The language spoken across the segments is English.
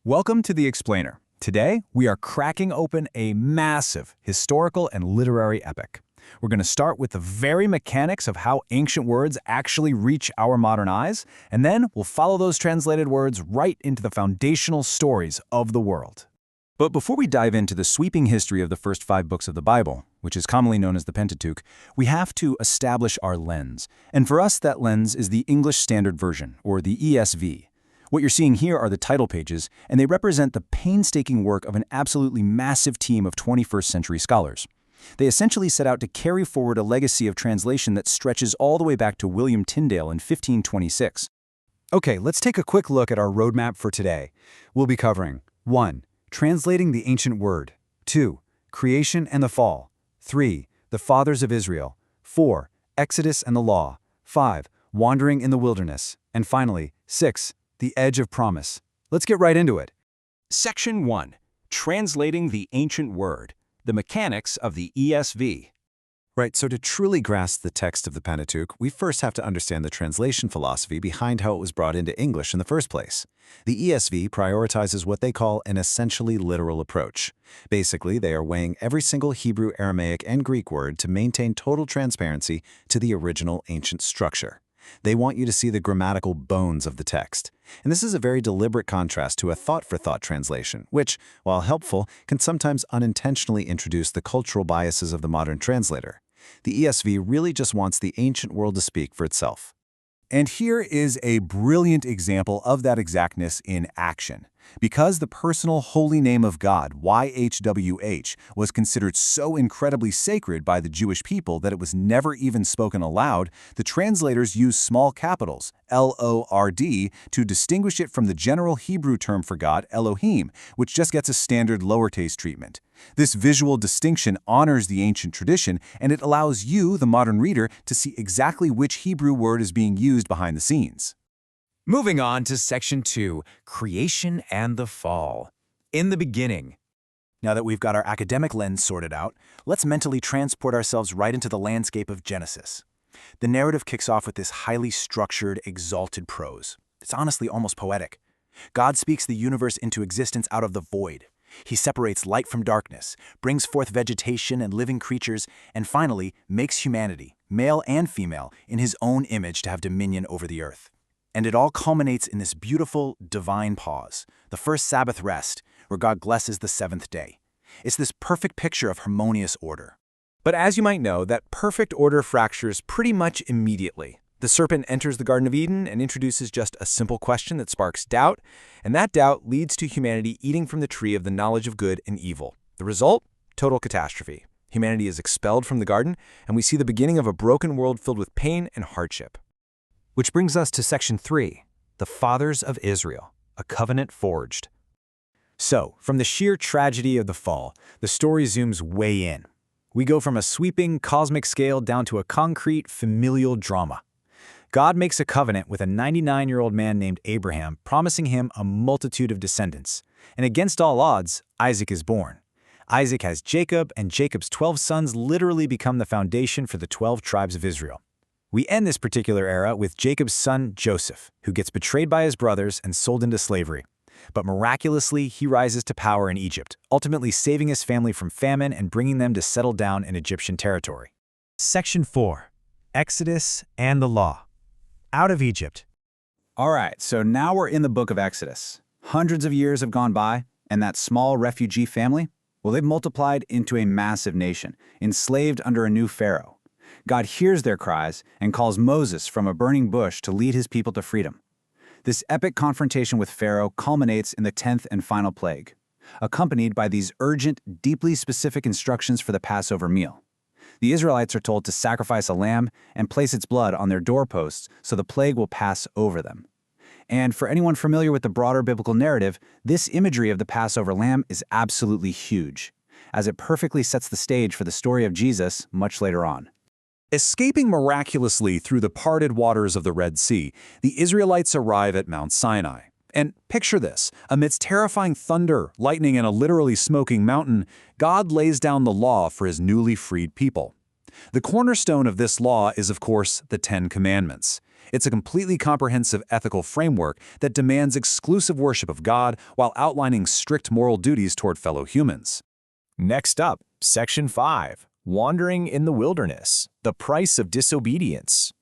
Welcome to The Explainer. Today, we are cracking open a massive historical and literary epic. We're going to start with the very mechanics of how ancient words actually reach our modern eyes, and then we'll follow those translated words right into the foundational stories of the world. But before we dive into the sweeping history of the first 5 books of the Bible, which is commonly known as the Pentateuch, we have to establish our lens. And for us, that lens is the English Standard Version, or the ESV. What you're seeing here are the title pages, and they represent the painstaking work of an absolutely massive team of 21st century scholars. They essentially set out to carry forward a legacy of translation that stretches all the way back to William Tyndale in 1526. Okay, let's take a quick look at our roadmap for today. We'll be covering 1. Translating the ancient word. 2. Creation and the fall. 3. The fathers of Israel. 4. Exodus and the law. 5. Wandering in the wilderness. And finally, 6. The edge of promise. Let's get right into it. Section 1. Translating the ancient word. The mechanics of the ESV. Right, so to truly grasp the text of the Pentateuch, we first have to understand the translation philosophy behind how it was brought into English in the first place. The ESV prioritizes what they call an essentially literal approach. Basically, they are weighing every single Hebrew, Aramaic, and Greek word to maintain total transparency to the original ancient structure. They want you to see the grammatical bones of the text. And this is a very deliberate contrast to a thought-for-thought translation, which, while helpful, can sometimes unintentionally introduce the cultural biases of the modern translator. The ESV really just wants the ancient world to speak for itself. And here is a brilliant example of that exactness in action. Because the personal holy name of God, YHWH, was considered so incredibly sacred by the Jewish people that it was never even spoken aloud, the translators used small capitals, L-O-R-D, to distinguish it from the general Hebrew term for God, Elohim, which just gets a standard lowercase treatment. This visual distinction honors the ancient tradition, and it allows you, the modern reader, to see exactly which Hebrew word is being used behind the scenes. Moving on to Section 2, Creation and the Fall. In the beginning. Now that we've got our academic lens sorted out, let's mentally transport ourselves right into the landscape of Genesis. The narrative kicks off with this highly structured, exalted prose. It's honestly almost poetic. God speaks the universe into existence out of the void. He separates light from darkness, brings forth vegetation and living creatures, and finally makes humanity, male and female, in his own image to have dominion over the earth. And it all culminates in this beautiful, divine pause, the first Sabbath rest, where God blesses the 7th day. It's this perfect picture of harmonious order. But as you might know, that perfect order fractures pretty much immediately. The serpent enters the Garden of Eden and introduces just a simple question that sparks doubt, and that doubt leads to humanity eating from the tree of the knowledge of good and evil. The result? Total catastrophe. Humanity is expelled from the garden, and we see the beginning of a broken world filled with pain and hardship. Which brings us to Section 3, The Fathers of Israel, a Covenant Forged. So, from the sheer tragedy of the fall, the story zooms way in. We go from a sweeping, cosmic scale down to a concrete, familial drama. God makes a covenant with a 99-year-old man named Abraham, promising him a multitude of descendants. And against all odds, Isaac is born. Isaac has Jacob, and Jacob's 12 sons literally become the foundation for the 12 tribes of Israel. We end this particular era with Jacob's son, Joseph, who gets betrayed by his brothers and sold into slavery. But miraculously, he rises to power in Egypt, ultimately saving his family from famine and bringing them to settle down in Egyptian territory. Section 4, Exodus and the Law. Out of Egypt. All right, so now we're in the book of Exodus. Hundreds of years have gone by, and that small refugee family, well, they've multiplied into a massive nation, enslaved under a new pharaoh. God hears their cries and calls Moses from a burning bush to lead his people to freedom. This epic confrontation with Pharaoh culminates in the 10th and final plague, accompanied by these urgent, deeply specific instructions for the Passover meal. The Israelites are told to sacrifice a lamb and place its blood on their doorposts so the plague will pass over them. And for anyone familiar with the broader biblical narrative, this imagery of the Passover lamb is absolutely huge, as it perfectly sets the stage for the story of Jesus much later on. Escaping miraculously through the parted waters of the Red Sea, the Israelites arrive at Mount Sinai. And picture this, amidst terrifying thunder, lightning, and a literally smoking mountain, God lays down the law for his newly freed people. The cornerstone of this law is, of course, the 10 Commandments. It's a completely comprehensive ethical framework that demands exclusive worship of God while outlining strict moral duties toward fellow humans. Next up, Section 5, Wandering in the Wilderness, the Price of Disobedience.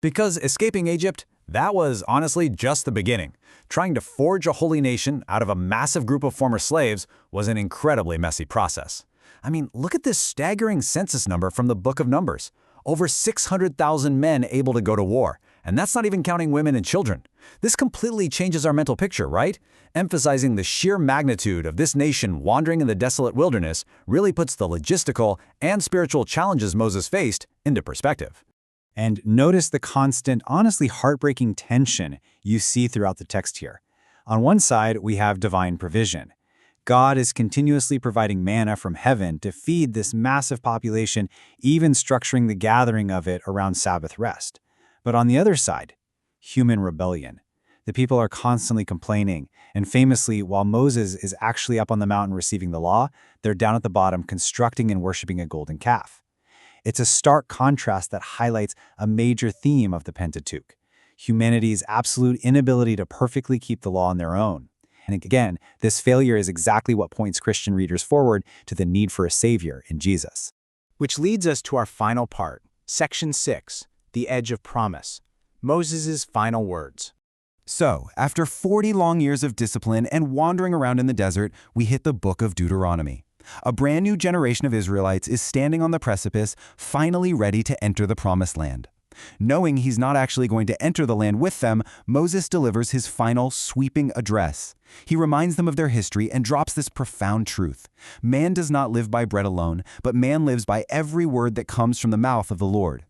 Because escaping Egypt, that was honestly just the beginning. Trying to forge a holy nation out of a massive group of former slaves was an incredibly messy process. I mean, look at this staggering census number from the Book of Numbers. Over 600,000 men able to go to war, and that's not even counting women and children. This completely changes our mental picture, right? Emphasizing the sheer magnitude of this nation wandering in the desolate wilderness really puts the logistical and spiritual challenges Moses faced into perspective. And notice the constant, honestly heartbreaking tension you see throughout the text here. On one side, we have divine provision. God is continuously providing manna from heaven to feed this massive population, even structuring the gathering of it around Sabbath rest. But on the other side, human rebellion. The people are constantly complaining, and famously, while Moses is actually up on the mountain receiving the law, they're down at the bottom constructing and worshiping a golden calf. It's a stark contrast that highlights a major theme of the Pentateuch: humanity's absolute inability to perfectly keep the law on their own. And again, this failure is exactly what points Christian readers forward to the need for a Savior in Jesus. Which leads us to our final part, Section 6, the Edge of Promise, Moses' final words. So, after 40 long years of discipline and wandering around in the desert, we hit the book of Deuteronomy. A brand new generation of Israelites is standing on the precipice, finally ready to enter the Promised Land. Knowing he's not actually going to enter the land with them, Moses delivers his final, sweeping address. He reminds them of their history and drops this profound truth. Man does not live by bread alone, but man lives by every word that comes from the mouth of the Lord.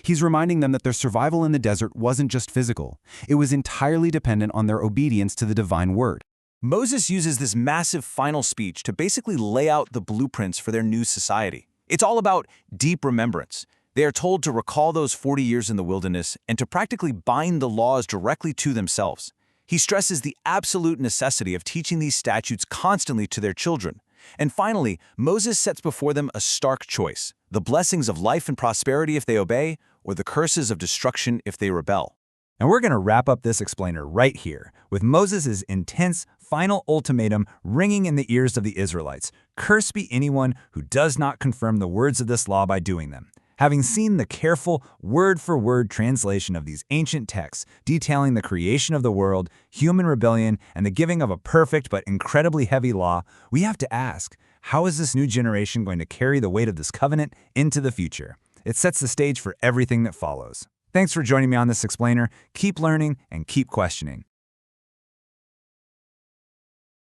He's reminding them that their survival in the desert wasn't just physical. It was entirely dependent on their obedience to the divine word. Moses uses this massive final speech to basically lay out the blueprints for their new society. It's all about deep remembrance. They are told to recall those 40 years in the wilderness and to practically bind the laws directly to themselves. He stresses the absolute necessity of teaching these statutes constantly to their children. And finally, Moses sets before them a stark choice: the blessings of life and prosperity if they obey, or the curses of destruction if they rebel. And we're going to wrap up this explainer right here, with Moses' intense, final ultimatum ringing in the ears of the Israelites. Cursed be anyone who does not confirm the words of this law by doing them. Having seen the careful, word-for-word translation of these ancient texts detailing the creation of the world, human rebellion, and the giving of a perfect but incredibly heavy law, we have to ask, how is this new generation going to carry the weight of this covenant into the future? It sets the stage for everything that follows. Thanks for joining me on this explainer. Keep learning and keep questioning.